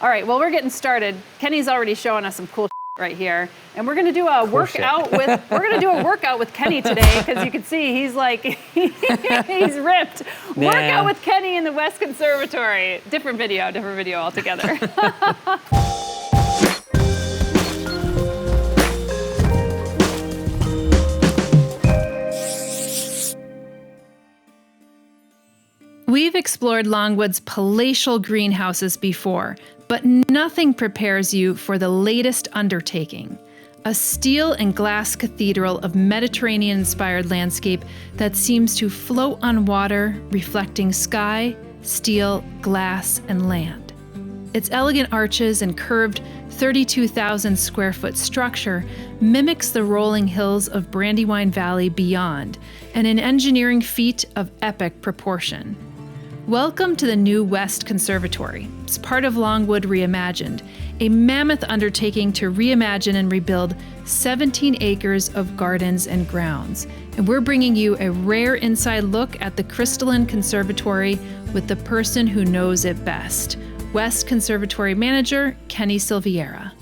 All right, well, we're getting started. Kenny's already showing us some cool right here, and we're gonna do a workout with Kenny today, because you can see he's like he's ripped. Nah. Workout with Kenny in the West Conservatory. Different video altogether. We've explored Longwood's palatial greenhouses before, but nothing prepares you for the latest undertaking. A steel and glass cathedral of Mediterranean-inspired landscape that seems to float on water, reflecting sky, steel, glass, and land. Its elegant arches and curved 32,000 square foot structure mimics the rolling hills of Brandywine Valley beyond, and an engineering feat of epic proportion. Welcome to the new West Conservatory. It's part of Longwood Reimagined, a mammoth undertaking to reimagine and rebuild 17 acres of gardens and grounds. And we're bringing you a rare inside look at the crystalline conservatory with the person who knows it best, West Conservatory Manager, Kenny Silveira.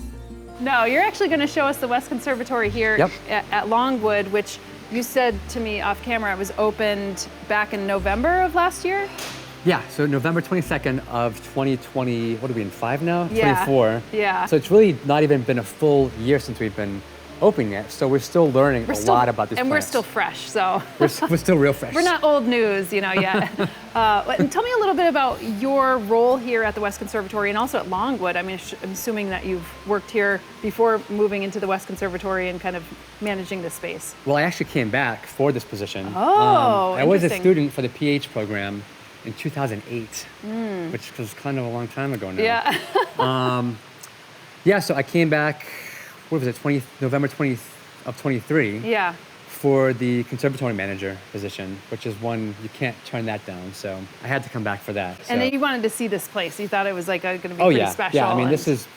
No, you're actually going to show us the West Conservatory here at Longwood, which you said to me off camera it was opened back in November of last year? Yeah, so November 22nd of 2020, what are we in, 5 now? Yeah. 24. Yeah. So it's really not even been a full year since we've been opening it, so we're still learning a lot about these plants. And we're still fresh, so. We're still real fresh. We're not old news, yet. And tell me a little bit about your role here at the West Conservatory and also at Longwood. I mean, I'm assuming that you've worked here before moving into the West Conservatory and kind of managing this space. Well, I actually came back for this position. Oh, I was a student for the PH program in 2008, which was kind of a long time ago now. Yeah. So I came back, what was it, November 20th of 23. Yeah. For the Conservatory Manager position, which is one, you can't turn that down. So I had to come back for that. And then you wanted to see this place. You thought it was like going to be pretty special. Yeah, I mean, this is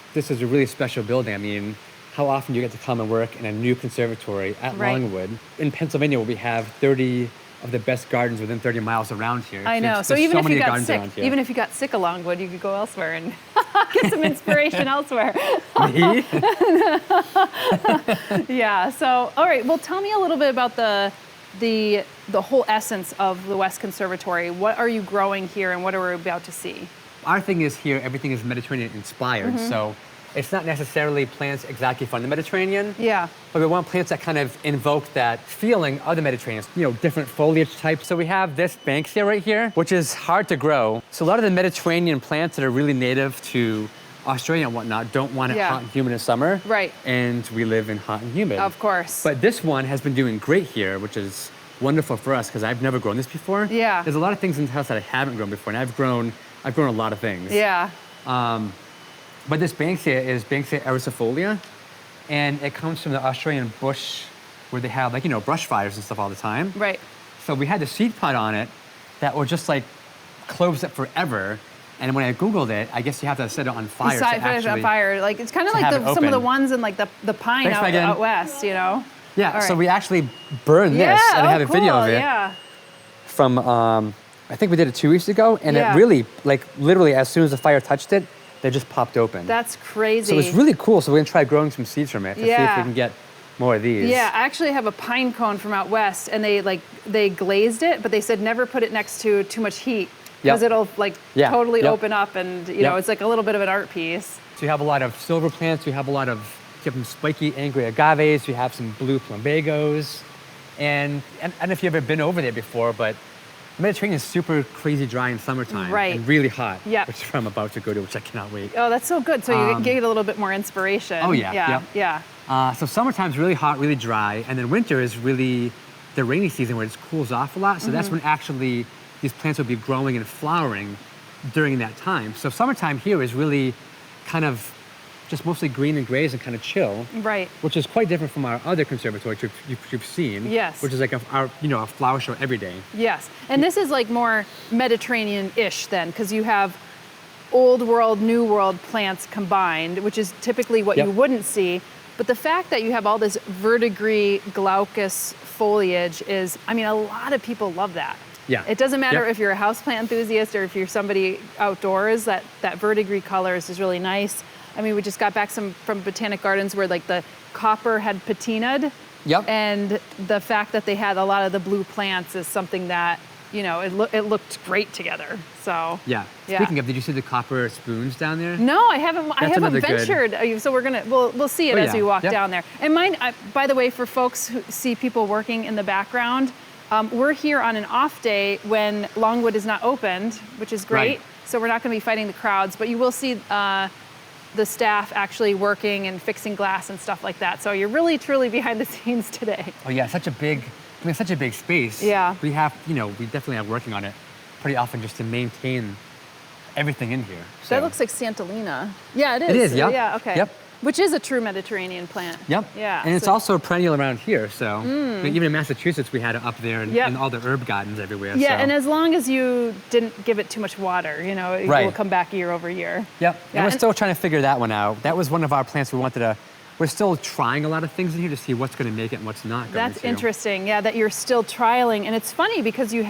a really special building. I mean, how often do you get to come and work in a new conservatory at Longwood? In Pennsylvania, we have 30 of the best gardens within 30 miles around here. I know. So even if you got sick of Longwood, you could go elsewhere and get some inspiration elsewhere. Me? Yeah. So, all right. Well, tell me a little bit about the whole essence of the West Conservatory. What are you growing here, and what are we about to see? Our thing is here, everything is Mediterranean inspired. So it's not necessarily plants exactly from the Mediterranean. Yeah. But we want plants that kind of invoke that feeling of the Mediterranean, different foliage types. So we have this Banksia right here, which is hard to grow. So a lot of the Mediterranean plants that are really native to Australia and whatnot don't want it hot and humid in summer. Right. And we live in hot and humid. Of course. But this one has been doing great here, which is wonderful for us because I've never grown this before. Yeah. There's a lot of things in the house that I haven't grown before, and I've grown a lot of things. Yeah. But this Banksia is Banksia ericifolia, and it comes from the Australian bush where they have brush fires and stuff all the time. Right. So we had the seed pod on it that will just close it forever. And when I Googled it, I guess you have to set it on fire. Like it's kind of like some of the ones in the pine out west, Yeah. Right. So we actually burned this, and I have a video of it. Yeah. From I think we did it 2 weeks ago, and it really literally as soon as the fire touched it, they just popped open. That's crazy. So it's really cool. So we're gonna try growing some seeds from it to see if we can get more of these. Yeah, I actually have a pine cone from out west, and they glazed it, but they said never put it next to too much heat because it'll totally open up, and it's like a little bit of an art piece. So you have a lot of silver plants. You have some spiky angry agaves. You have some blue plumbagos, and I don't know if you've ever been over there before, but the Mediterranean is super crazy dry in summertime and really hot, which I'm about to go to, which I cannot wait. Oh, that's so good. So you get a little bit more inspiration. Oh, yeah. So summertime's really hot, really dry, and then winter is really the rainy season where it cools off a lot. So that's when actually these plants will be growing and flowering during that time. So summertime here is really kind of just mostly green and grays and kind of chill. Right. Which is quite different from our other conservatory you've seen. Yes. Which is like a flower show every day. Yes. And this is more Mediterranean-ish then, because you have old world, new world plants combined, which is typically what you wouldn't see. But the fact that you have all this verdigris glaucous foliage is, a lot of people love that. Yeah. It doesn't matter Yep. if you're a houseplant enthusiast or if you're somebody outdoors, that verdigris colors is really nice. I mean, we just got back from Botanic Gardens where like the copper had patinaed. Yep. And the fact that they had a lot of the blue plants is something that, you know, it looked great together. So Yeah. Speaking of, did you see the copper spoons down there? no, I haven't another good- ventured. So we'll see it Oh, as yeah. we walk Yep. down there. And mine, by the way, for folks who see people working in the background, we're here on an off day when Longwood is not opened, which is great. Right. So we're not going to be fighting the crowds, but you will see the staff actually working and fixing glass and stuff like that. So you're really, truly behind the scenes today. Oh yeah, such a big space. Yeah. We definitely are working on it pretty often just to maintain everything in here. That So- looks like Santolina. Yeah, it is. It is, yeah. Yeah, okay. Yep. Which is a true Mediterranean plant. Yep. Yeah. And it's so- also perennial around here. So even in Massachusetts, we had it up there and, Yep. and all the herb gardens everywhere. Yeah, so. and as long as you didn't give it too much water, you know, it Right. will come back year over year. Yep. Yeah, And we're and- still trying to figure that one out. That was one of our plants we wanted to. We're still trying a lot of things in here to see what's going to make it and what's not going That's to. interesting. Yeah, that you're still trialing, and it's funny because you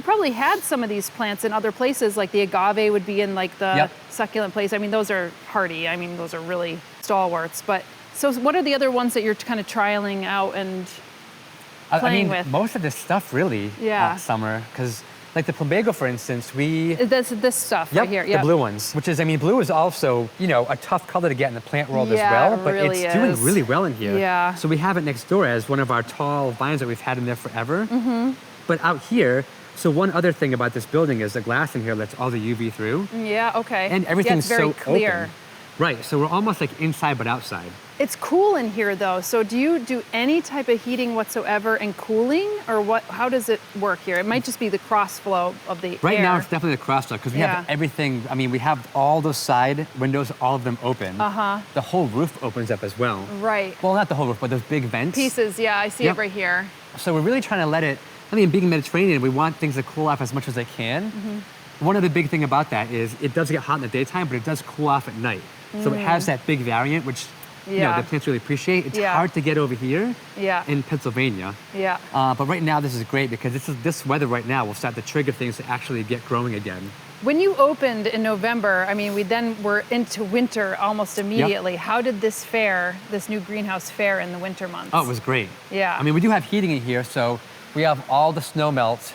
probably had some of these plants in other places, like the agave would be in like the Yep. succulent place. I mean, those are hardy. I mean, those are really stalwarts. But so, what are the other ones that you're kind of trialing out and playing with? Most of this stuff really. Yeah. Summer, because like the plumbago, for instance, we. this stuff right here? the blue ones, which is, blue is also, a tough color to get in the plant world Yeah, as well, it but really it's doing is. really well in here. Yeah. So we have it next door as one of our tall vines that we've had in there forever. Mm-hmm. But out here, so one other thing about this building is the glass in here lets all the UV through, Yeah. Okay. and everything's yeah, it's very so clear. open. Right, so we're almost like inside but outside. It's cool in here though. So do you do any type of heating whatsoever and cooling, or what? How does it work here? It might just be the cross flow of the Right air. now, it's definitely the cross because we Yeah. have everything. We have all those side windows, all of them open. Uh-huh. The whole roof opens up as well. Right. Well, not the whole roof, but those big vents. Pieces. Yeah, I see Yep. it right here. So we're really trying to let it, being Mediterranean, we want things to cool off as much as they can. Mm-hmm. One of the big thing about that is it does get hot in the daytime, but it does cool off at night. So it has that big variant, which Yeah. the plants really appreciate. It's Yeah. hard to get over here Yeah. in Pennsylvania. Yeah. But right now, this is great because this weather right now will start to trigger things to actually get growing again. When you opened in November, we then were into winter almost immediately. How did this new greenhouse fare in the winter months? Oh, it was great. Yeah. We do have heating in here, so we have all the snow melt.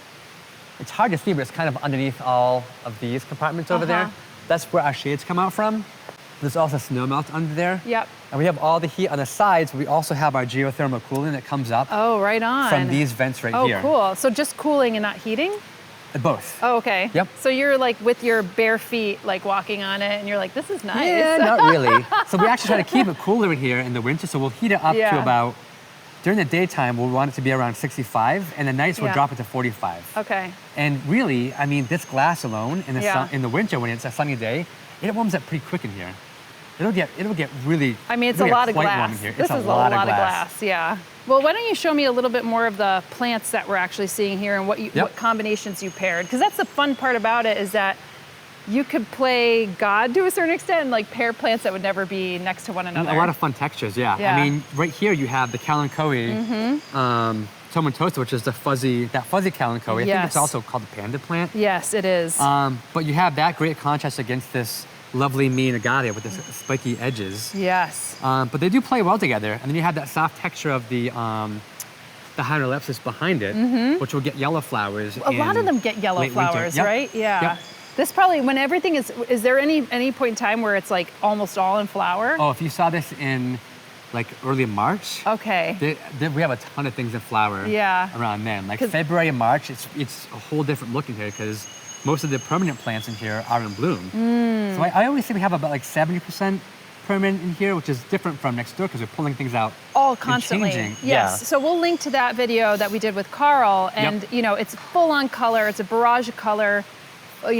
It's hard to see, but it's kind of underneath all of these compartments over there. That's where our shades come out from. There's also snow melt under there. Yep. And we have all the heat on the sides. We also have our geothermal cooling that comes up Oh, right on. from these vents right Oh, here. cool. So just cooling and not heating? Both. Oh, okay. Yep. So you're like with your bare feet, like walking on it, and you're like, this is nice. Yeah, not really. So we actually try to keep it cooler in here in the winter. So we'll heat it up to Yeah. about, during the daytime, we'll want it to be around 65, and the nights we'll Yeah. drop it to 45. Okay. And really, this glass alone in the Yeah. in the winter when it's a sunny day, it warms up pretty quick in here. It'll get really. It's it'll a get lot of quite warm glass. in here. This It's is a lot of glass. Yeah. Well, why don't you show me a little bit more of the plants that we're actually seeing here and what combinations you paired? Because that's the fun part about it is that you could play God to a certain extent, and like pair plants that would never be next to one another. A lot of fun textures, yeah. Yeah. Right here you have the kalanchoe, tomentosa, which is that fuzzy kalanchoe. I think Yes. it's also called the panda plant. Yes, it is. But you have that great contrast against this lovely mean agave with the spiky edges. yes. But they do play well together. And then you have that soft texture of the hynolepsis behind it, which will get yellow flowers. A lot of them get yellow late winter. flowers, Yep. right? Yeah. Yep. This probably, when everything is there any point in time where it's like almost all in flower? Oh, if you saw this in like early March, Okay. we have a ton of things in flower Yeah. around then. Like 'Cause- February and March, it's a whole different look in here because most of the permanent plants in here are in bloom. So I always say we have about like 70% permanent in here, which is different from next door because we're pulling things out. All constantly. changing, Yes. yeah. So we'll link to that video that we did with Carl, and it's full on color. It's a barrage of color.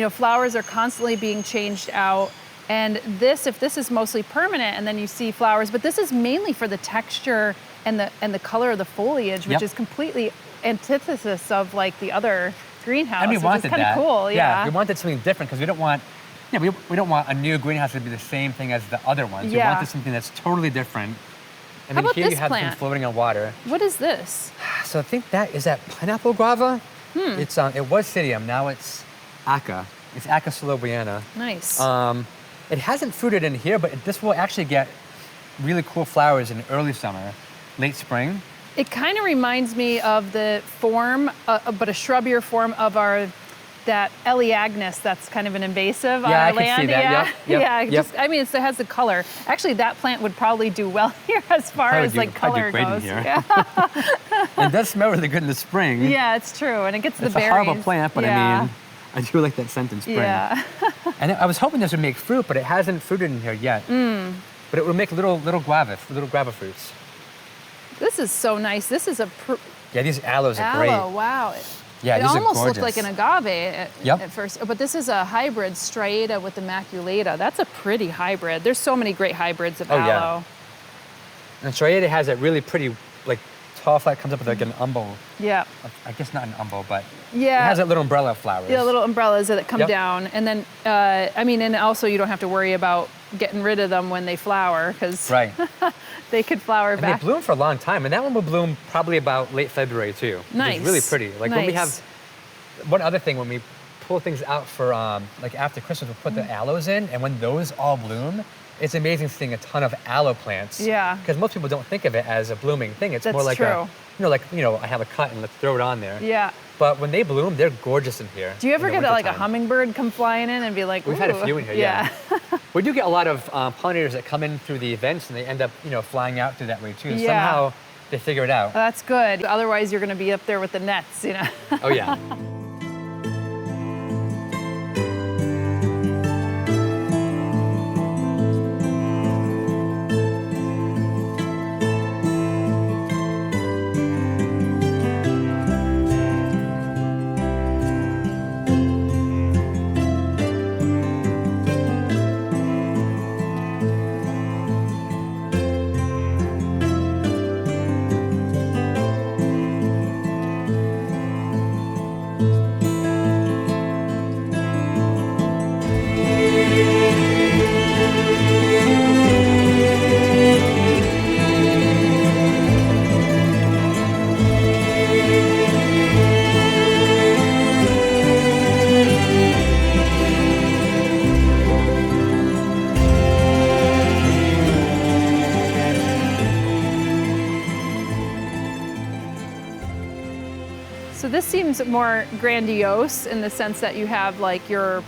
Flowers are constantly being changed out. And if this is mostly permanent, and then you see flowers, but this is mainly for the texture and the color of the foliage, which Yep. is completely antithesis of like the other greenhouse, And we which wanted is kind of that. cool. We wanted something different because we don't want, we don't want a new greenhouse to be the same thing as the other ones. We Yeah. wanted something that's totally different. And How then about here you this have plant? things floating on water. What is this? So I think that is that pineapple guava. It's it was Psidium, now it's Aca. It's Aca Silveira. Nice. It hasn't fruited in here, but this will actually get really cool flowers in early summer, late spring. It kind of reminds me of the form, but a shrubbier form of that Eleagnus that's kind of an invasive on our land. Yeah, I can see that. Yep. Just, I mean, it has the color. Actually, that plant would probably do well here as far as like color goes. Yeah. And it does smell really good in the spring. Yeah, it's true, and it gets the berries. It's a horrible plant, but I mean, I do like that scent in spring. Yeah. And I was hoping this would make fruit, but it hasn't fruited in here yet. But it will make little guava fruits. This is so nice. This is yeah, these aloes are great. Aloe, wow. Yeah, it these almost are looked like an agave at first, but this is a hybrid striata with immaculata. That's a pretty hybrid. There's so many great hybrids of aloe. Yeah. And striata has that really pretty, like, tall flower that comes up with like an umbel. Yeah. I guess not an umbel, but yeah, it has that little umbrella flowers. Yeah, little umbrellas that come down, and then I mean, and also you don't have to worry about getting rid of them when they flower because they could flower and back. They bloom for a long time, and that one will bloom probably about late February too. Nice. It's really pretty. Like when we have one other thing, when we pull things out for like after Christmas, we put the aloes in, and when those all bloom, it's amazing seeing a ton of aloe plants. Yeah. Because most people don't think of it as a blooming thing. It's more like true. I have a cut and let's throw it on there. Yeah. But when they bloom, they're gorgeous in here. Do you ever get like a hummingbird come flying in and be like, We've had a few in here, yeah. We do get a lot of pollinators that come in through the events and they end up, flying out through that way too. Yeah. Somehow they figure it out. Well, that's good. Otherwise, you're going to be up there with the nets, Oh, yeah. So this seems more grandiose in the sense that you have like your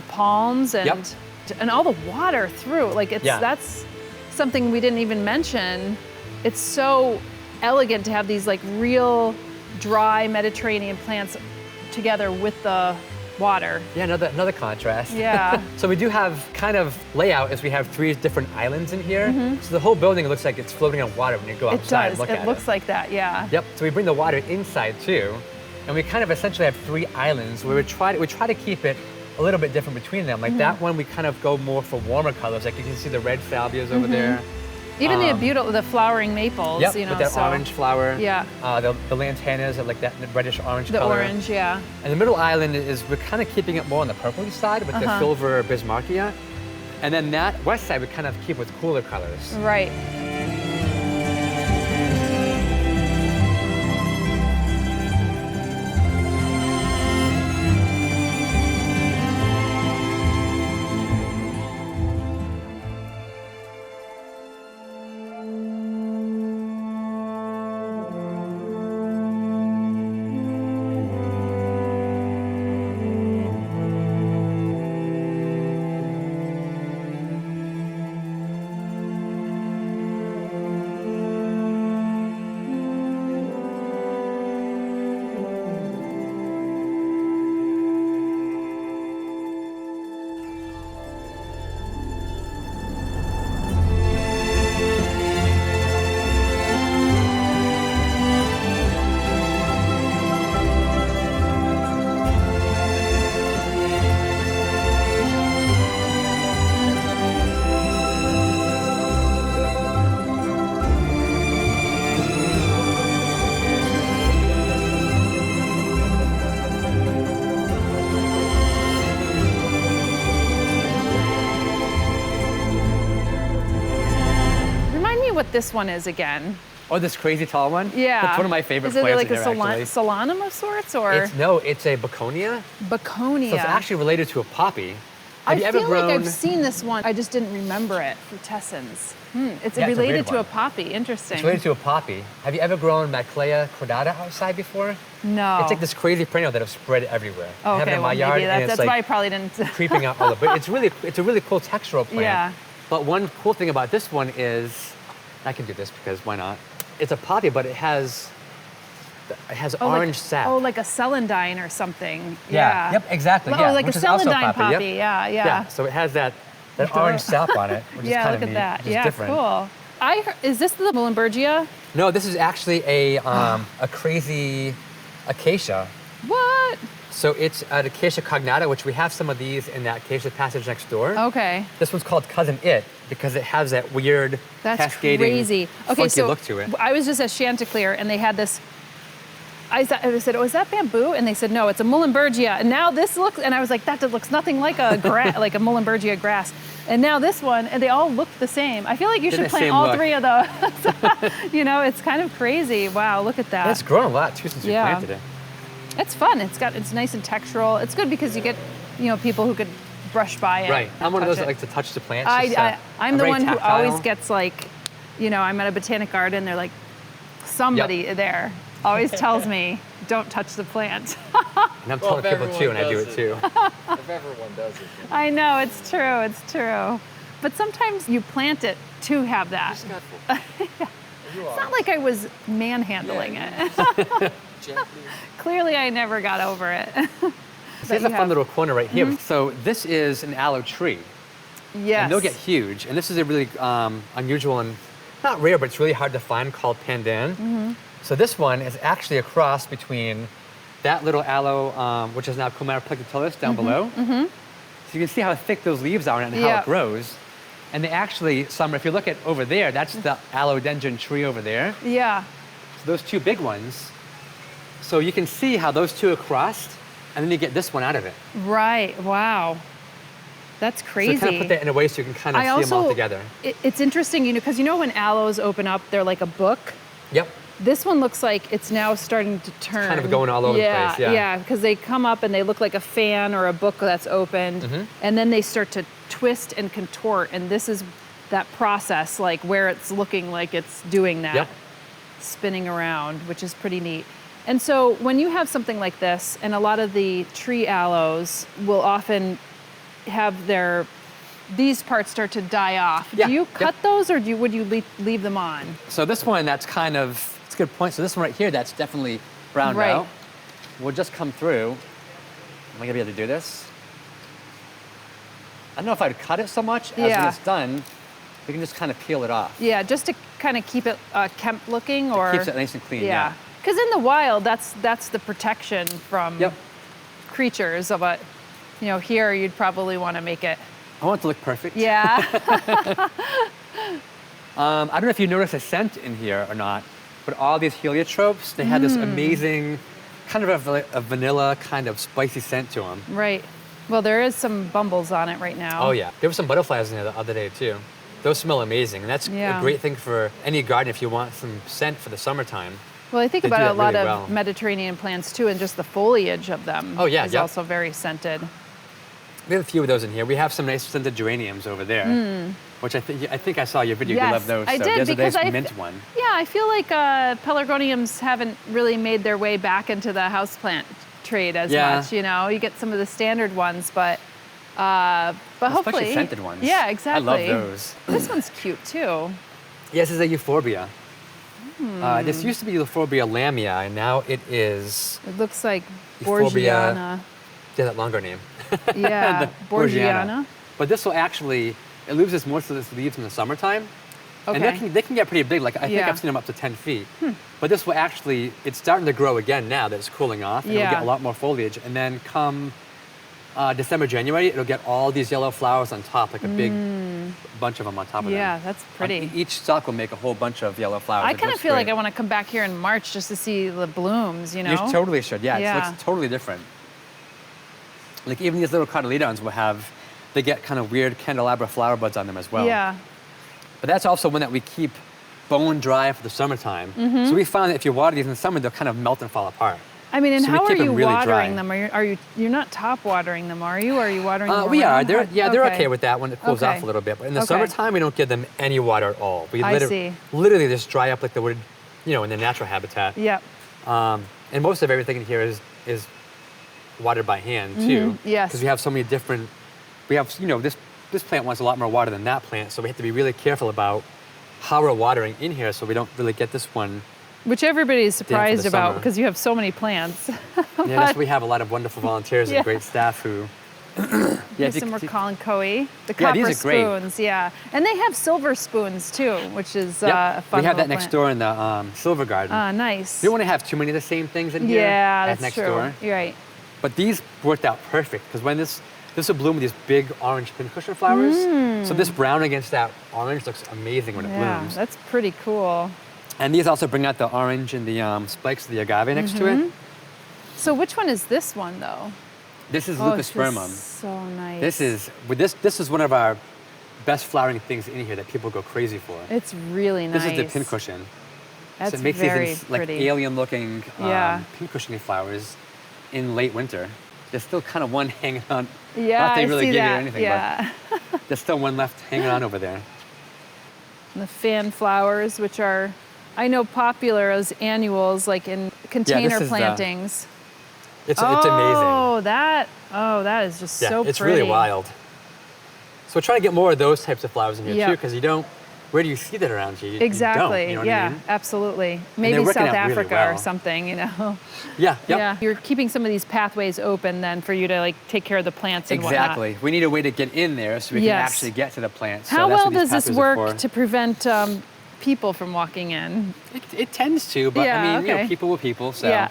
palms and all the water through. Like that's something we didn't even mention. It's so elegant to have these like real dry Mediterranean plants together with the water. Yeah, another contrast. Yeah. So we do have kind of layout as we have 3 different islands in here. So the whole building looks like it's floating on water when you go outside and look at it. It looks like that, yeah. Yep, so we bring the water inside too. And we kind of essentially have 3 islands where we try to keep it a little bit different between them. Like that one, we kind of go more for warmer colors. Like you can see the red salvias over there. Even the flowering maples, with that orange flower. Yeah. The lantanas have like that reddish orange the color. The orange, yeah. And the middle island we're kind of keeping it more on the purpley side with the silver bismarckia. And then that west side we kind of keep with cooler colors. Right. What this one is again. Or this crazy tall one. Yeah. It's one of my favorite Is it plants like in a here, actually. solanum of sorts, or? It's a begonia. Begonia. So it's actually related to a poppy. I Have you ever feel grown... like I've seen this one. I just didn't remember it. Frutescens. It's Yeah, related it's a to weird a poppy. Interesting. It's related to a poppy. Have you ever grown Macleia cordata outside before? No. It's like this crazy perennial that have spread everywhere. Oh, I have it okay, in well, my yard, maybe and that's it's why I like probably didn't. creeping out all over. But it's a really cool textural plant. Yeah. But one cool thing about this one is, I can do this because why not? It's a poppy, but it has orange sap. Oh, like a celandine or something. Yeah. Yep. Exactly. Oh, Yeah. like which a is also celandine poppy. Yep. Yeah. Yeah. So it has that orange sap on it, which is Yeah. kind Look of at neat. that. Which is Yeah. different. Cool. Is this the Muhlenbergia? No, this is actually a crazy acacia. What? So it's an Acacia cognata, which we have some of these in that acacia passage next door. Okay. This one's called Cousin It because it has that weird That's cascading, crazy. Okay, funky so look to it. I was just at Chanticleer and they had this. I said, "Oh, is that bamboo?" And they said, "No, it's a Muhlenbergia." And now this looks, and I was like, "That looks nothing like a like a Muhlenbergia grass." And now this one, and they all look the same. I feel like you They're should the plant same all look. three of those. You know, it's kind of crazy. Wow, look at that. And it's grown a lot too since we Yeah. planted it. It's fun. It's nice and textural. It's good because you get, people who could brush by it. Right. and I'm one of those touch that it. like to touch the plants. I'm the very one who tactile. always gets like, I'm at a botanic garden. They're like, somebody there always tells me, don't touch the plant. And I'm telling people too, and I do it too. If everyone does it. Then I know, it's true, it's true. But sometimes you plant it to have that. just got full. You It's are. not like I was manhandling it. Gently. Clearly, I never got over it. Here's a fun little corner right here. So this is an aloe tree. Yes. And they'll get huge. And this is a really unusual and not rare, but it's really hard to find, called pandan. So this one is actually a cross between that little aloe, which is now Comera plicatilis down below. So you can see how thick those leaves are and how Yeah. it grows. And they actually, if you look at over there, that's the allodendron tree over there. Yeah. So those two big ones. So you can see how those two are crossed, and then you get this one out of it. Right. Wow. That's crazy. So kind of put that in a way so you can kind of see them all together. It's interesting, because when aloes open up, they're like a book. Yep. This one looks like it's now starting to turn. kind of going all over the place, yeah. Yeah, because they come up and they look like a fan or a book that's opened, and then they start to twist and contort, and this is that process, like where it's looking like it's doing that, Yep. spinning around, which is pretty neat. And so when you have something like this, and a lot of the tree aloes will often have these parts start to die off. Yeah, Do you yep. cut those, or would you leave them on? So this one, that's kind of, it's a good point. So this one right here, that's definitely browned Right. out. We'll just come through. Am I gonna be able to do this? I don't know if I'd cut it so much, as when Yeah. it's done, we can just kind of peel it off. Yeah, just to kind of keep it kempt looking, or Keeps it nice and clean, yeah. Because in the wild, that's the protection from Yep. creatures. But here you'd probably want to make it. I want it to look perfect. Yeah. I don't know if you notice a scent in here or not, but all these heliotropes, they had this amazing kind of a vanilla kind of spicy scent to them. Right. Well, there is some bumbles on it right now. Oh yeah, there were some butterflies in there the other day too. Those smell amazing, and that's Yeah. a great thing for any garden if you want some scent for the summertime. Well, I think They about do a that lot really of well. Mediterranean plants too, and just the foliage of them Oh, yeah, is yep. also very scented. We have a few of those in here. We have some nice scented geraniums over there, which I think I saw your video. Yes, You love those. I so did, there's a because nice I mint one. Yeah, I feel like pelargoniums haven't really made their way back into the houseplant trade as Yeah. much. You get some of the standard ones, but Especially hopefully scented ones. Yeah, exactly. I love those. This one's cute too. Yes, this is a euphorbia. This used to be Euphorbia lamia, and now it is It looks like Euphorbia- Borgiana. yeah, that longer name. Yeah, The Borgiana. But this will actually, it loses most of its leaves in the summertime. And Okay. they can get pretty big. Like I think Yeah. I've seen them up to 10 feet. But this will actually, it's starting to grow again now that it's cooling off. And it'll Yeah. get a lot more foliage. And then come December, January, it'll get all these yellow flowers on top, like a big bunch of them on top of them. Yeah, that's pretty. Each stalk will make a whole bunch of yellow flowers. I It kind of looks feel like great. I want to come back here in March just to see the blooms, You totally should, yeah. Yeah. It looks totally different. Like even these little cotyledons they get kind of weird candelabra flower buds on them as well. Yeah. But that's also one that we keep bone dry for the summertime. So we found that if you water these in the summer, they'll kind of melt and fall apart. I mean, and So we how are keep them you really watering dry. them? You're not top watering them, are you? Are you watering them? We are. around? They're okay with that when it cools Okay. off a little bit. But in the Okay. summertime, we don't give them any water at all. We I see. literally just dry up like they would, in their natural habitat. Yep. And most of everything in here is watered by hand too. Yes. Because we have so many different. We have this plant wants a lot more water than that plant, so we have to be really careful about how we're watering in here, so we don't really get this one. Which everybody's surprised about summer. because you have so many plants. Yeah, that's, we have a lot of wonderful volunteers Yeah. and great staff who. Here's some more Colin-Coe. The Yeah, copper these are great. spoons, yeah. And they have silver spoons too, which is Yep. a fun We have that little next plant. door in the Silver Garden. Nice. We don't want to have too many of the same things in here Yeah, as that's next true. door. You're right. But these worked out perfect because when this will bloom with these big orange pincushion flowers. So this brown against that orange looks amazing when it Yeah, blooms. that's pretty cool. And these also bring out the orange and the spikes of the agave next to it. So which one is this one though? This is Oh, this Leucospermum. is so nice. This is one of our best flowering things in here that people go crazy for. It's really nice. This is the pincushion. That's So it makes very these like pretty. alien-looking Yeah. pincushiony flowers in late winter. There's still kind of one hanging on. Yeah, Not that they I really see give you that. anything, Yeah. but there's still one left hanging on over there. And the fan flowers, which are, I know, popular as annuals, like in container is the- plantings. It's amazing. Oh, that is just Yeah, so it's pretty. really wild. So we're trying to get more of those types of flowers in here Yeah. too, because you don't. Where do you see that around you? You Exactly. don't, you know what yeah, I mean? absolutely. they're Maybe working South out really Africa or well. something, Yeah. Yep. Yeah, you're keeping some of these pathways open then for you to like take care of the plants and whatnot. Exactly. We need a way to get in there so we Yes. can actually get to the plants. How so that's well what these does this pathways are work for. to prevent people from walking in? It tends to, but Yeah, I mean, okay. people will people. So Yeah,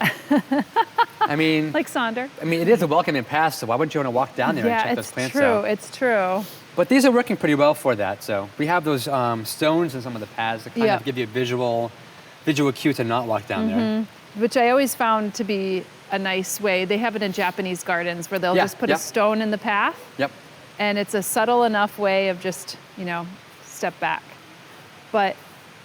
I mean, like Sonder. it is a welcoming path. So why wouldn't you want to walk down there and Yeah, check those it's plants true. out? It's true. But these are working pretty well for that. So we have those stones in some of the paths that kind Yeah. of give you a visual cue to not walk down there. Which I always found to be a nice way. They have it in Japanese gardens where they'll Yeah, just put a yep. stone in the path, Yep. and it's a subtle enough way of just, step back. But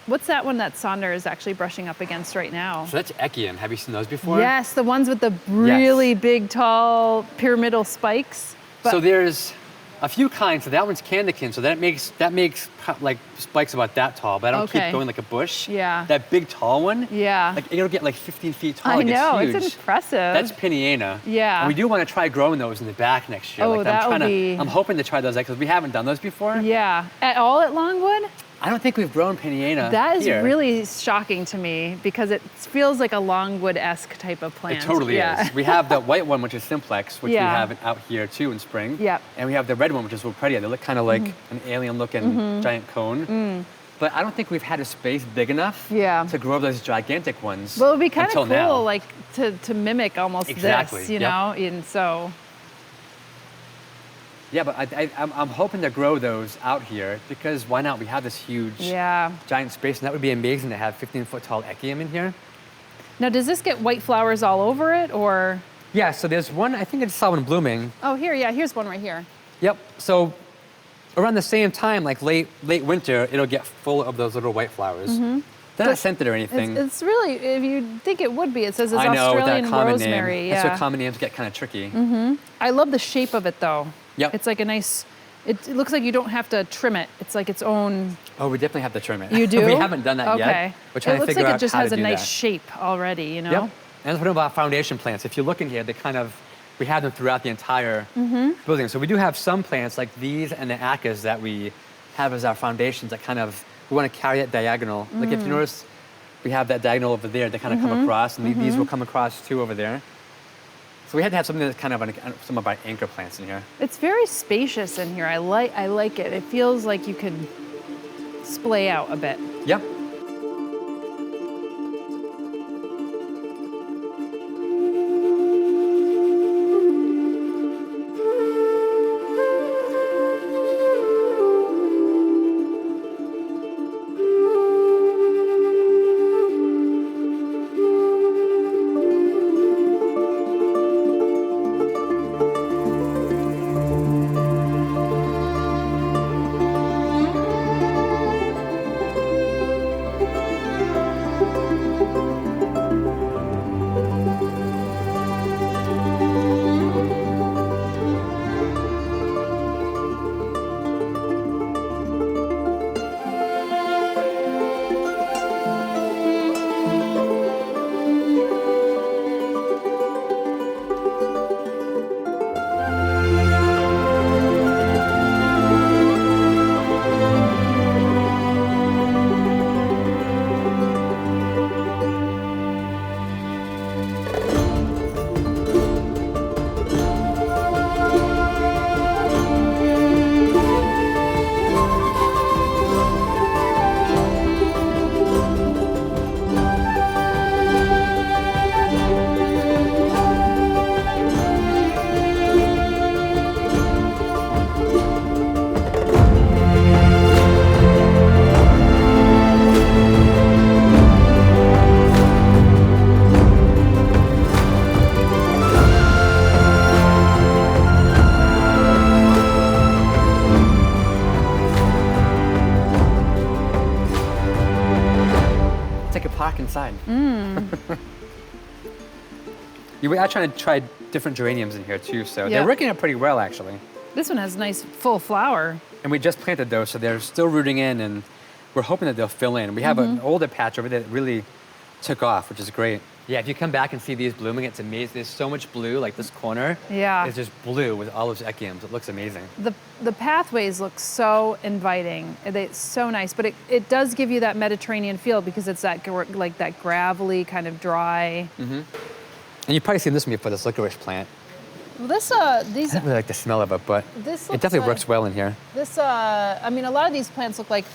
what's that one that Sonder is actually brushing up against right now? So that's Echium. Have you seen those before? Yes, the ones with the really big, tall, pyramidal spikes. But So there's a few kinds. So that one's Candican. So that makes like spikes about that tall, but I don't Okay. keep going like a bush. Yeah. That big tall one. Yeah. Like it'll get like 15 feet tall. I Like, know, it's it's huge. impressive. That's Pinniana. Yeah. And we do want to try growing those in the back next year. Oh, like, that would I'm be- hoping to try those because we haven't done those before. Yeah. At all at Longwood? I don't think we've grown Pinniana That is here. really shocking to me because it feels like a Longwood-esque type of plant. It totally yeah. is. We have the white one, which is simplex, which Yeah. we have out here too in spring. Yep. And we have the red one, which is Wilpretia. They look kind of like Mm-hmm. an alien-looking giant cone. But I don't think we've had a space big enough Yeah. to grow those gigantic ones. Well, it would be kind until of cool, now. like to mimic almost Exactly, this, you yep. know. And so, Yeah, but I'm hoping to grow those out here because why not? We have this huge, yeah. giant space, and that would be amazing to have 15-foot tall Echium in here. Now, does this get white flowers all over it, or? Yeah, so there's one, I think I just saw one blooming. Oh, here's one right here. Yep, so around the same time, like late winter, it'll get full of those little white flowers. They're not scented or anything. It's really, if you think it would be, it says it's I know, with Australian that common rosemary. name. Yeah. That's where common names get kind of tricky. I love the shape of it though. Yep. It's like a nice. It looks like you don't have to trim it. It's like its own. Oh, we definitely have to trim it. You do? We haven't done that yet. Okay. We're trying It to looks figure like out it just how has to a do nice that. shape already. You know. Yep. And that's one of our foundation plants. If you're looking here, we have them throughout the entire building. So we do have some plants like these and the acas that we have as our foundations that we want to carry that diagonal. Like if you notice, we have that diagonal over there that kind of come across, and these will come across too over there. So we had to have something that's kind of some of our anchor plants in here. It's very spacious in here. I like it. It feels like you could splay out a bit. Yep. could park inside. We are trying to try different geraniums in here too, so Yeah. they're working out pretty well actually. This one has nice full flower. And we just planted those, so they're still rooting in, and we're hoping that they'll fill in. We have an older patch over there that really took off, which is great. Yeah, if you come back and see these blooming, it's amazing. There's so much blue, like this corner Yeah. is just blue with all those echiums. It looks amazing. The pathways look so inviting. It's so nice, but it does give you that Mediterranean feel because it's that like that gravelly kind of dry. And you've probably seen this before, this licorice plant. Well, these I don't really like the smell of it, but This it looks definitely like- works well in here. this I mean, a lot of these plants look like,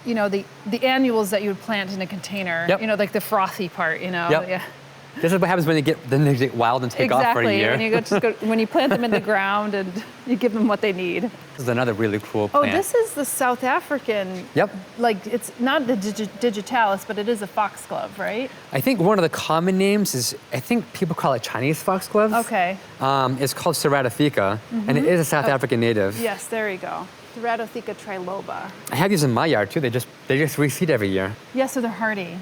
you know, the annuals that you would plant in a container. Yep. You know, like the frothy part. You know. Yep. Yeah. This is what happens when they get wild and take off for a year. When you when you plant them in the ground and you give them what they need. This is another really cool Oh, plant. this is the South African. Yep. Like it's not the digitalis, but it is a foxglove, right? I think one of the common names is, I think people call it Chinese foxglove. Okay. It's called Ceratotheca, and it is a South African native. Yes, there you go. Ceratotheca triloba. I have these in my yard too. They just reseed every year. Yeah, so they're hardy.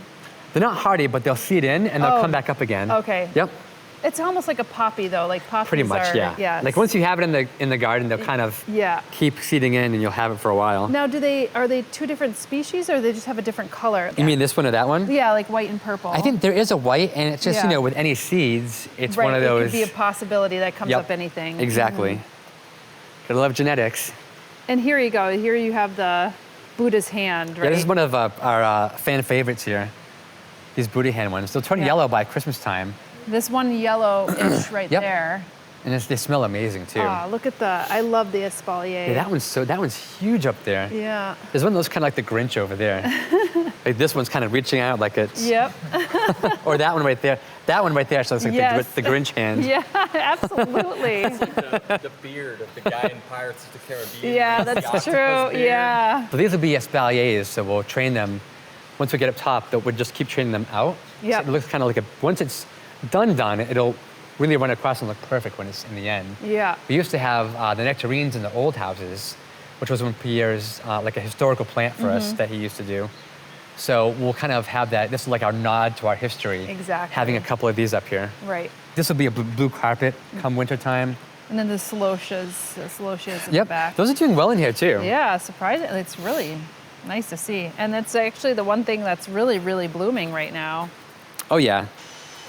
They're not hardy, but they'll seed in and they'll Oh, come back up again. okay. Yep. It's almost like a poppy, though. Like poppies Pretty much, are, yeah. Like it's- once you have it in the garden, they'll kind of Yeah. keep seeding in, and you'll have it for a while. Now, are they two different species, or they just have a different color? You mean this one or that one? Yeah, like white and purple. I think there is a white, and it's just Yeah. with any seeds, it's right, one of those. It could be a possibility that comes Yep. up anything. Exactly. Gotta love genetics. And here you go. Here you have the Buddha's hand, right? Yeah, this is one of our fan favorites here. These Buddha hand ones. They'll turn Yeah. yellow by Christmas time, This one yellowish right Yep. there. and they smell amazing too. Ah, look at I love the espalier. Yeah, that one's huge up there. Yeah. There's one of those kind of like the Grinch over there. Like this one's kind of reaching out like it's, Yep. or that one right there. That one right there, so it's like Yes. the Grinch hand. Yeah, absolutely. The beard of the guy in Pirates of the Caribbean. Yeah, The that's octopus true. beard. Yeah. So these will be espaliers, so we'll train them. Once we get up top, we'll just keep training them out. Yep. So it looks kind of like once it's done, it'll really run across and look perfect when it's in the end. Yeah. We used to have the nectarines in the old houses, which was one of Pierre's, like a historical plant for us that he used to do. So we'll kind of have that. This is like our nod to our history. Exactly. Having a couple of these up here. Right. This will be a blue carpet come winter time. And then the celotias in the back. Those are doing well in here too. Yeah, surprisingly, it's really nice to see. And that's actually the one thing that's really, really blooming right now. Oh yeah.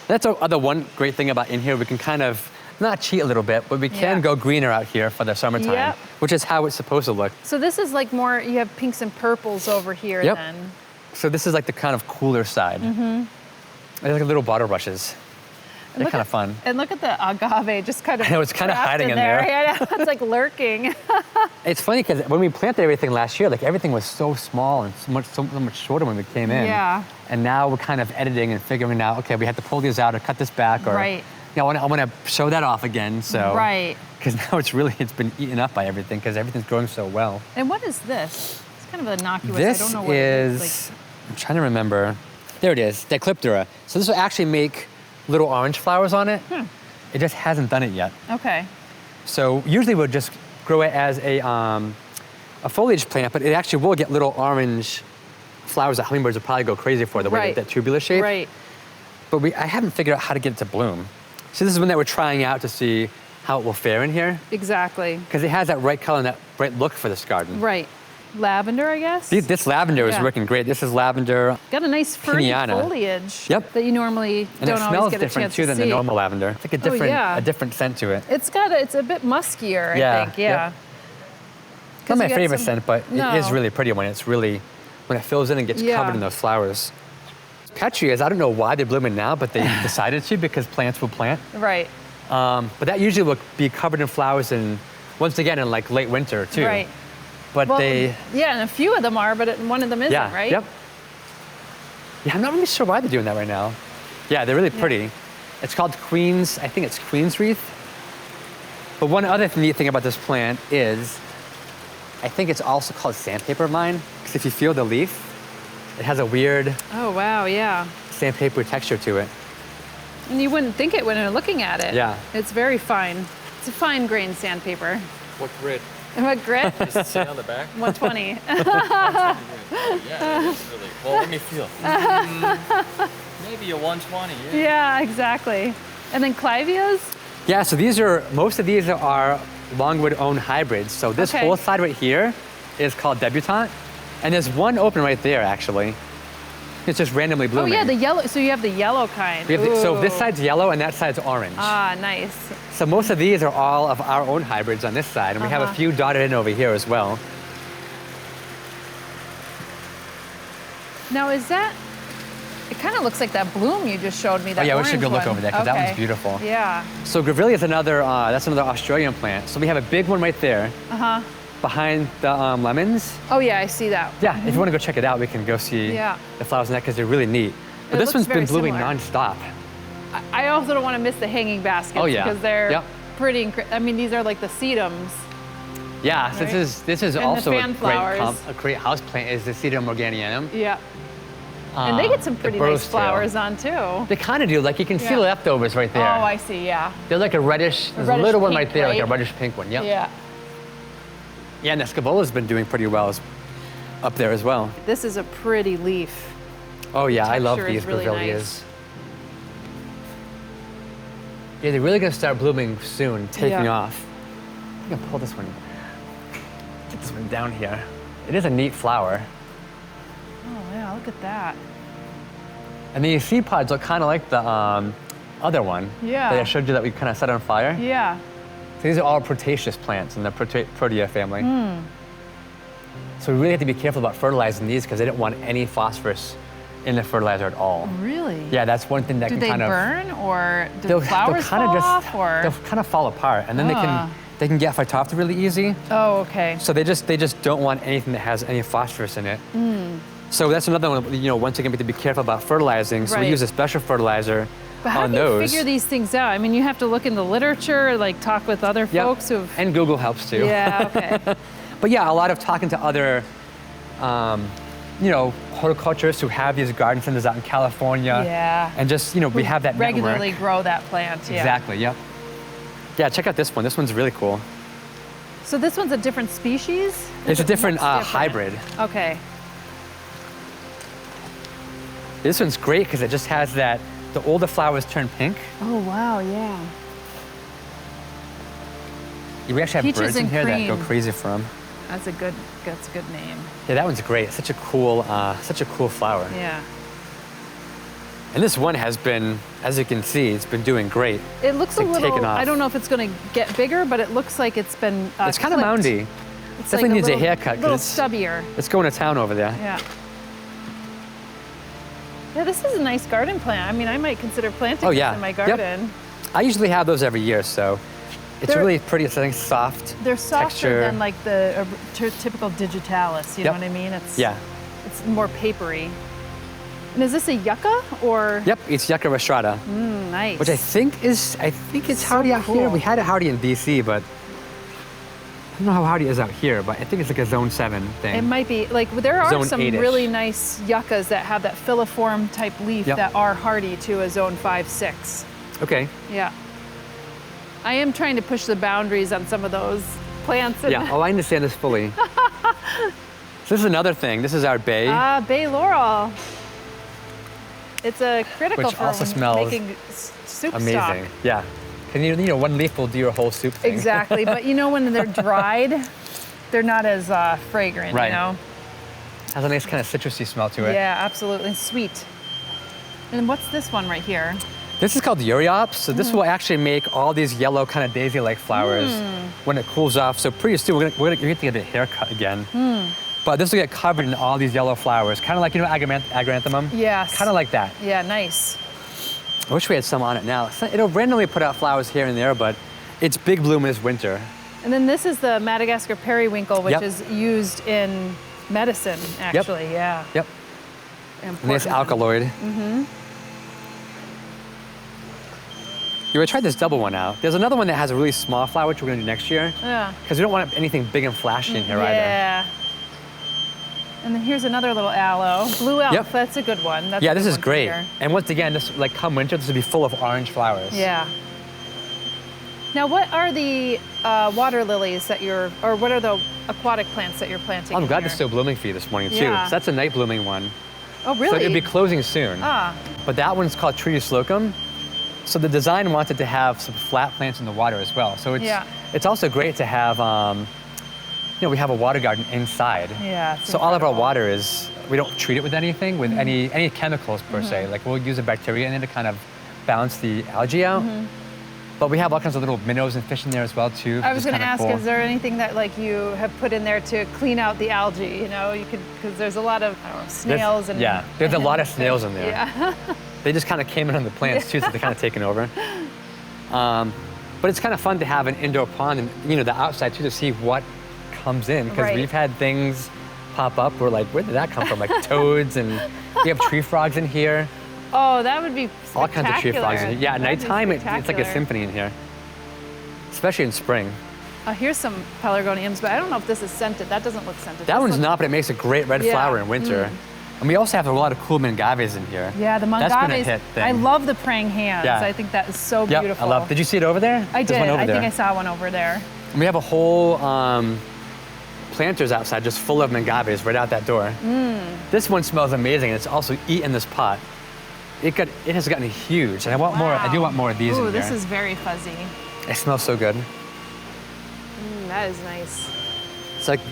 That's the other one great thing about in here. We can kind of not cheat a little bit, but we can Yeah. go greener out here for the summertime, Yep. which is how it's supposed to look. So this is like more, you have pinks and purples over here Yep. then. So this is like the kind of cooler side. They're like little bottle brushes. They're look kind of fun. And look at the agave just kind of I know, it's kinda trapped hiding in there. Yeah, it's like lurking. It's funny because when we planted everything last year, like everything was so small and so much shorter when we came in. Yeah. And now we're kind of editing and figuring out, okay, we have to pull these out or cut this back, or Right. I want to show that off again. So Right. because now it's been eaten up by everything because everything's growing so well. And what is this? It's kind of innocuous. This I don't know what is, it is. I'm trying to remember. There it is, Dicliptera. So this will actually make little orange flowers on it. It just hasn't done it yet. Okay. So usually we'll just grow it as a foliage plant, but it actually will get little orange flowers that hummingbirds will probably go crazy for, the way Right. that tubular shape. Right. But I haven't figured out how to get it to bloom. So this is one that we're trying out to see how it will fare in here, Exactly. because it has that right color and that right look for this garden. Right. Lavender, I guess. This lavender is Yeah. working great. This is lavender, Got a nice ferny Pinana. foliage. Yep. That you normally and it don't always smells get a different chance too to than see. the normal lavender. It's like yeah. a different scent to it. It's a bit muskier, Yeah, I think. Yeah. yep. Not my you got favorite some- scent, but No. it is really pretty when it fills in and gets Yeah. covered in those flowers. Petunias, I don't know why they're blooming now, but they decided to because plants will plant. Right. But that usually will be covered in flowers once again in like late winter too. Right. But Well, they, yeah, and a few of them are, but one of them isn't, yeah, right? yep. Yeah, I'm not really sure why they're doing that right now. Yeah, they're really pretty. It's called Queen's Wreath. But one other neat thing about this plant is, I think it's also called sandpaper vine, because if you feel the leaf, it has a weird Oh, wow, yeah. sandpaper texture to it. And you wouldn't think it when you're looking at it. Yeah. It's very fine. It's a fine grained sandpaper. What grid? And what grit? Does it say on the back? 120. Yeah, it is really. Well, let me feel. Maybe a 120. Yeah. Yeah, exactly. And then clivias? Yeah, so most of these are Longwood owned hybrids. So this Okay. whole side right here is called debutante. And there's one open right there, actually. It's just randomly Oh blooming. yeah, the yellow. So you have the yellow kind. So this Ooh. side's yellow and that side's orange. Ah, nice. So most of these are all of our own hybrids on this side, and we have a few dotted in over here as well. Now is that? It kind of looks like that bloom you just showed me. That Oh yeah, we should orange go look one. over there because that Okay. one's beautiful. Yeah. So Grevillea is another, that's another Australian plant. So we have a big one right there behind the lemons. Oh yeah, I see that. Yeah, if you want to go check it out, we can go see Yeah. the flowers in that because they're really neat. But It this looks one's been very blooming similar. nonstop. I also don't want to miss the hanging baskets Oh, yeah. because they're Yep. pretty. I mean, these are like the sedums. Yeah, so Right. this is And the also fan flowers. a great house plant is the Sedum organianum. Yeah. And they get some the pretty burrow's nice tail. flowers on too. They kind of do, like you can see Yeah. the leftovers right there. Oh, I see. Yeah. They're like a reddish, there's a reddish little one pink, right there, like a right? reddish pink one. Yep. Yeah. Yeah, and the Scavola's been doing pretty well up there as well. This is a pretty leaf. Oh yeah, I love texture is these really Grevilleas. nice. Yeah, they're really gonna start blooming soon, taking Yeah. off. I'm gonna pull this one, get this one down here. It is a neat flower. Oh yeah, look at that. And the seed pods look kind of like the other one Yeah. that I showed you that we kind of set on fire. Yeah. So these are all Proteaceous plants in the Protea family. So we really have to be careful about fertilizing these because they don't want any phosphorus in the fertilizer at all. Really? Yeah, that's one thing that Do can they kind of burn or do the flowers kinda fall off or? they'll kind of fall apart, and then they can get phytophthora really easy. Oh, okay. So they just don't want anything that has any phosphorus in it. So that's another one. You know, once again, we have to be careful about fertilizing. So we Right. use a special fertilizer But how on do you those. figure these things out? I mean, you have to look in the literature, like talk with other Yep. folks who've. And Google helps too. Yeah. Okay. But yeah, a lot of talking to other, you know, horticulturists who have these garden centers out in California. Yeah. And just, you know, we have that regularly network. grow that plant. Yeah. Exactly, yep. Yeah, check out this one. This one's really cool. So this one's a different species? It's a different, What's hybrid. Okay. This one's great because it just has that, the older flowers turn pink. Oh wow, yeah. We actually have Peaches birds in and here that go cream. crazy for them. That's a good name. Yeah, that one's great. Such a cool flower. Yeah. And this one has been, as you can see, it's been doing great. It looks like a little. taken off. I don't know if it's going to get bigger, but it looks like it's been. It's kind of clipped. moundy. It's Definitely like needs a little, haircut, 'cause little it's- stubbier. It's going to town over there. Yeah. Yeah, this is a nice garden plant. I mean, I might consider planting Oh, this yeah. in my Yep. garden. I usually have those every year, so it's They're- really pretty. It's like soft. They're softer texture. than like the typical digitalis. You Yep. know what I mean? It's Yeah. It's more papery. And is this a yucca or? Yep, it's Yucca rostrata, Nice. which I think it's So hardy out here. cool. We had it hardy in BC, but I don't know how hardy it is out here, but I think it's like a zone 7 thing. It might be like there are Zone some 8-ish. really nice yuccas that have that filiform type leaf Yep. that are hardy to a zone 5, 6. Okay. Yeah. I am trying to push the boundaries on some of those plants. And Yeah. Oh, I understand this fully. So this is another thing. This is our bay. Bay laurel. It's a critical Which for also smells making soup Amazing. stock. Yeah. And you know, one leaf will do your whole soup thing. Exactly, but you know when they're dried, they're not as fragrant. Right. You know. Has a nice kind of citrusy smell to it. Yeah, absolutely sweet. And what's this one right here? This is called Euryops. So this will actually make all these yellow kind of daisy-like flowers when it cools off. So pretty soon we're gonna get to get a haircut again. But this will get covered in all these yellow flowers, kind of like, you know, agranthemum? Yes. Kind of like that. Yeah, nice. I wish we had some on it now. It'll randomly put out flowers here and there, but its big bloom is winter. And then this is the Madagascar periwinkle, which Yep. is used in medicine, actually. Yeah. Yep. Nice Important. alkaloid. You would try this double one out. There's another one that has a really small flower, which we're gonna do next year. Yeah. Because we don't want anything big and flashy in here either. Yeah. And then here's another little aloe. Blue elf, Yep. that's a good one. That's Yeah, a this good is one to great. hear. And once again, this like come winter, this will be full of orange flowers. Yeah. Now, what are the water lilies that or what are the aquatic plants that you're planting? I'm glad here? they're still blooming for you this morning too. Yeah. So that's a night blooming one. Oh, really? So it'll be closing soon. Ah. But that one's called Proteaceae. So the design wanted to have some flat plants in the water as well. So it's also great to have, we have a water garden inside. Yeah. So all of our water we don't treat it with anything, with any chemicals per se. Like we'll use a bacteria in it to kind of balance the algae out. But we have all kinds of little minnows and fish in there as well too. I was going to ask, is there anything that like you have put in there to clean out the algae? You know, you could, because there's a lot of snails and there's a lot of snails in there. Yeah. They just kind of came in on the plants too, so they're kind of taken over. But it's kind of fun to have an indoor pond and the outside too to see what comes in, because we've had things pop up. We're like, where did that come from? Like toads, and we have tree frogs in here. Oh, that would be all kinds of tree frogs in here. Yeah, at That'd nighttime it's like a symphony in here, especially in spring. Here's some pelargoniums, but I don't know if this is scented. That doesn't look scented. That one's not, but it makes a great red flower in winter. And we also have a lot of cool mangaves in here. Yeah, the mangaves. That's been a hit thing. I love the praying hands. Yeah. I think that is so Yep, beautiful. I love. Did you see it over there? I did. One over I there. think I saw one over there. And we have a whole planters outside just full of mangaves right out that door. This one smells amazing. It's also eaten this pot. It has gotten huge, and I want more. I do want more of these in here. This is very fuzzy. It smells so good. That is nice.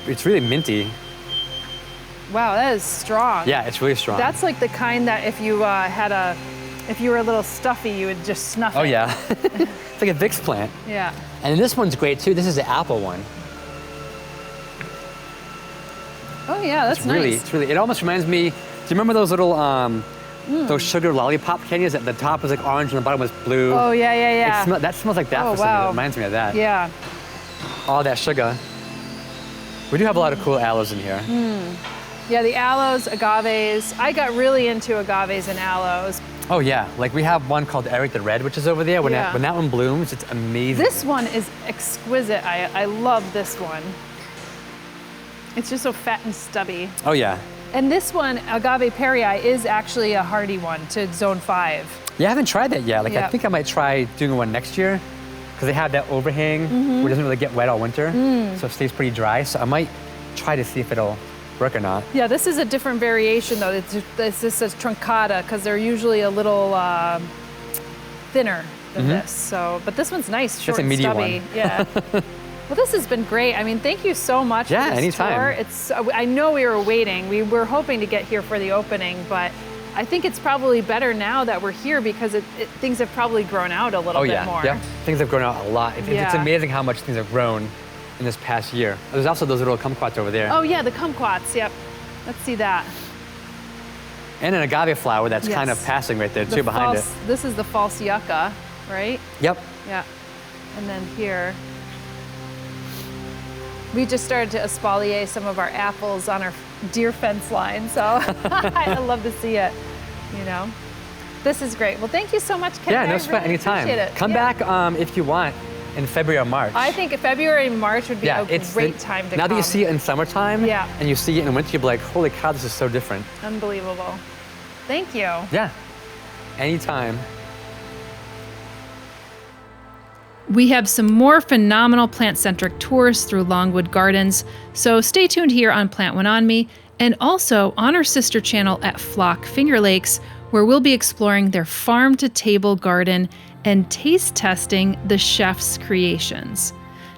It's really minty. Wow, that is strong. Yeah, it's really strong. That's like the kind that if you if you were a little stuffy, you would just snuff it. Oh yeah, it's like a Vicks plant. Yeah. And this one's great too. This is the apple one. Oh yeah, that's nice. It's really. It almost reminds me. Do you remember those little those sugar lollipop candies? At the top was like orange and the bottom was blue. Oh yeah. That smells like that for some reason. It reminds me of that. Yeah. All that sugar. We do have a lot of cool aloes in here. Yeah, the aloes, agaves. I got really into agaves and aloes. Oh yeah, like we have one called Eric the Red, which is over there. When that one blooms, it's amazing. This one is exquisite. I love this one. It's just so fat and stubby. Oh yeah. And this one, agave perii, is actually a hardy one to zone 5. Yeah, I haven't tried that yet. I think I might try doing one next year, because they have that overhang where it doesn't really get wet all winter, so it stays pretty dry. So I might try to see if it'll work or not. Yeah, this is a different variation though. This says truncata, because they're usually a little thinner than this. So, but this one's nice, short and stubby. One. Yeah. Well, this has been great. I mean, thank you so much for this anytime. tour. I know we were waiting. We were hoping to get here for the opening, but I think it's probably better now that we're here, because things have probably grown out a little bit more. Yeah, things have grown out a lot. It's amazing how much things have grown in this past year. There's also those little kumquats over there. Oh yeah, the kumquats, yep. Let's see that. And an agave flower that's kind of passing right there too behind it. This is the false yucca, right? Yep. Yeah. And then here, we just started to espalier some of our apples on our deer fence line, so I love to see it, This is great. Well, thank you so much, Ken. Yeah, no sweat, anytime. Appreciate it. Come back if you want in February or March. I think February and March would be a great time to come. Now that you see it in summertime and you see it in winter, you'll be like, holy cow, this is so different. Unbelievable. Thank you. Yeah, anytime. We have some more phenomenal plant-centric tours through Longwood Gardens, so stay tuned here on Plant One On Me, and also on our sister channel at Flock Finger Lakes, where we'll be exploring their farm-to-table garden and taste testing the chef's creations.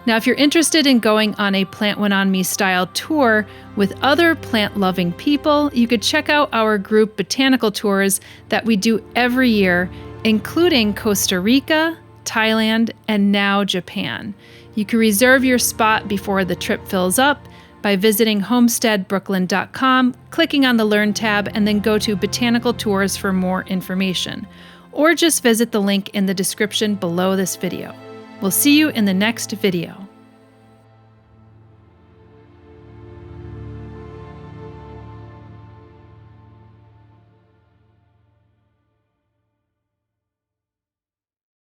Now, if you're interested in going on a Plant One On Me style tour with other plant-loving people, you could check out our group Botanical tours that we do every year, including Costa Rica, Thailand, and now Japan. You can reserve your spot before the trip fills up by visiting homesteadbrooklyn.com, clicking on the Learn tab, and then go to Botanical Tours for more information. Or just visit the link in the description below this video. We'll see you in the next video.